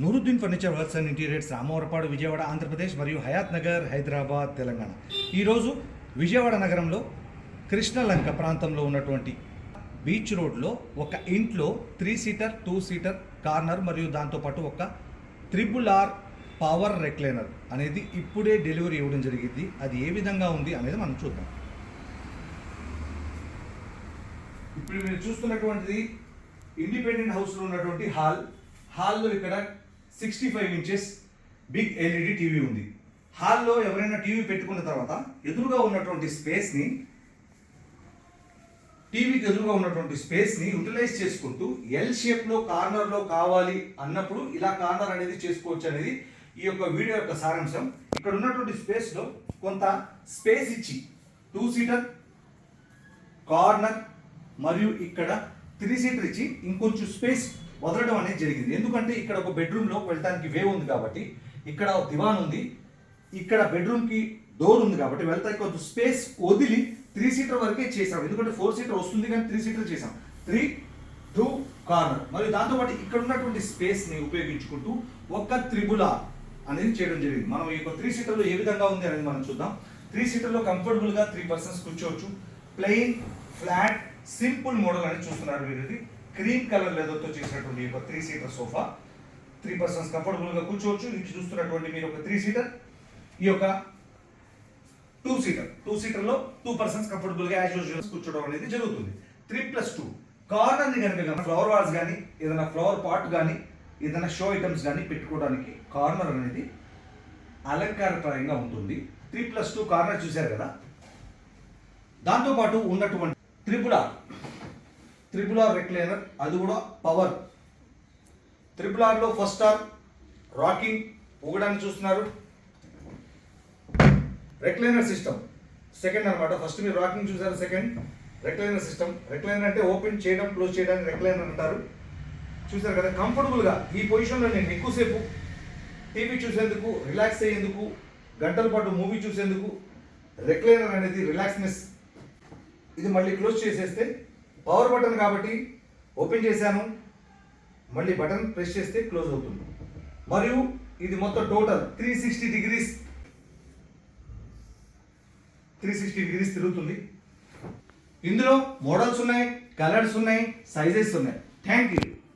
Nooruddin furniture works and interiors Ramavarapadu Vijayawada Andhra Pradesh మరియు హయాత్ నగర్ హైదరాబాద్ తెలంగాణ. ఈరోజు విజయవాడ నగరంలో కృష్ణలంక ప్రాంతంలో ఉన్నటువంటి బీచ్ రోడ్లో ఒక ఇంట్లో 3 సీటర్ 2 సీటర్ కార్నర్ మరియు దాంతోపాటు ఒక RRR పవర్ రెక్లైనర్ అనేది ఇప్పుడే డెలివరీ ఇవ్వడం జరిగింది. అది ఏ విధంగా ఉంది అనేది మనం చూద్దాం. ఇప్పుడు మీరు చూస్తున్నటువంటిది ఇండిపెండెంట్ హౌస్లో ఉన్నటువంటి హాల్లో ఇక్కడ 65 ఇంచెస్ బిగ్ ఎల్ఈడి టీవీ ఉంది. హాల్లో ఎవరైనా టీవీ పెట్టుకున్న తర్వాత ఎదురుగా ఉన్నటువంటి స్పేస్ని యూటిలైజ్ చేసుకుంటూ ఎల్ షేప్లో కార్నర్లో కావాలి అన్నప్పుడు ఇలా కార్నర్ అనేది చేసుకోవచ్చు అనేది ఈ యొక్క వీడియో యొక్క సారాంశం. ఇక్కడ ఉన్నటువంటి స్పేస్లో కొంత స్పేస్ ఇచ్చి 2 సీటర్ కార్నర్ మరియు ఇక్కడ 3 సీటర్ ఇచ్చి ఇంకొంచెం స్పేస్ వదలడం అనేది జరిగింది. ఎందుకంటే ఇక్కడ ఒక బెడ్రూమ్లో వెళ్ళడానికి వే ఉంది కాబట్టి, ఇక్కడ దివాన్ ఉంది, ఇక్కడ బెడ్రూమ్కి డోర్ ఉంది కాబట్టి వెళ్తానికి కొంచెం స్పేస్ వదిలి 3 సీటర్ వరకే చేసాం. ఎందుకంటే 4 సీటర్ వస్తుంది కానీ 3 సీటర్ చేసాం. 3, 2 కార్నర్ మరియు దాంతోపాటు ఇక్కడ ఉన్నటువంటి స్పేస్ని ఉపయోగించుకుంటూ ఒక RRR అనేది చేయడం జరిగింది. మనం ఈ 3 సీటర్లో ఏ విధంగా ఉంది అనేది మనం చూద్దాం. 3 సీటర్లో కంఫర్టబుల్గా 3 పర్సన్స్ కూర్చోవచ్చు. ప్లెయిన్ ఫ్లాట్ సింపుల్ మోడల్ అనేది చూస్తున్నారు మీరు. ఇది క్రీమ్ కలర్ లెదర్తో చేసినటువంటి ఒక 3 సీటర్ సోఫా. 3 పర్సన్స్ కంఫర్టబుల్గా కూర్చోవచ్చు. ఇది చూస్తున్నటువంటి మీరు ఒక 3 సీటర్, ఈ యొక్క 2 సీటర్లో 2 పర్సన్స్ కంఫర్టబుల్గా యాజ్ యూజువల్ కూర్చోవడం అనేది జరుగుతుంది. 3+2 కార్నర్ని కనుక ఫ్లవర్ వాల్స్ కానీ ఏదైనా ఫ్లవర్ పాట్ కానీ ఏదైనా షో ఐటమ్స్ కానీ పెట్టుకోవడానికి కార్నర్ అనేది అలంకారప్రాయంగా ఉంటుంది. 3+2 కార్నర్ చూశారు కదా. దాంతోపాటు ఉన్నటువంటి RRR రెక్లైనర్, అది కూడా పవర్. RRRలో ఫస్ట్ స్టార్ రాకింగ్ ఊగడానికి చూస్తున్నారు. రెక్లైనర్ సిస్టమ్ సెకండ్ అనమాట. ఫస్ట్ మీరు రాకింగ్ చూసారు, సెకండ్ రెక్లైనర్ సిస్టమ్. రెక్లైనర్ అంటే ఓపెన్ చేయడం క్లోజ్ చేయడానికి రెక్లైనర్ అంటారు. చూసారు కదా. కంఫర్టబుల్గా ఈ పొజిషన్లో నేను ఎక్కువసేపు టీవీ చూసేందుకు, రిలాక్స్ అయ్యేందుకు, గంటల పాటు మూవీ చూసేందుకు రెక్లైనర్ అనేది రిలాక్స్నెస్. ఇది మళ్ళీ క్లోజ్ చేసేస్తే పవర్ బటన్ కాబట్టి ఓపెన్ చేశాను, మళ్ళీ బటన్ ప్రెస్ చేస్తే క్లోజ్ అవుతుంది. మరియు ఇది మొత్తం టోటల్ 360 డిగ్రీస్ తిరుగుతుంది. ఇందులో మోడల్స్ ఉన్నాయి, కలర్స్ ఉన్నాయి, సైజెస్ ఉన్నాయి. Thank you.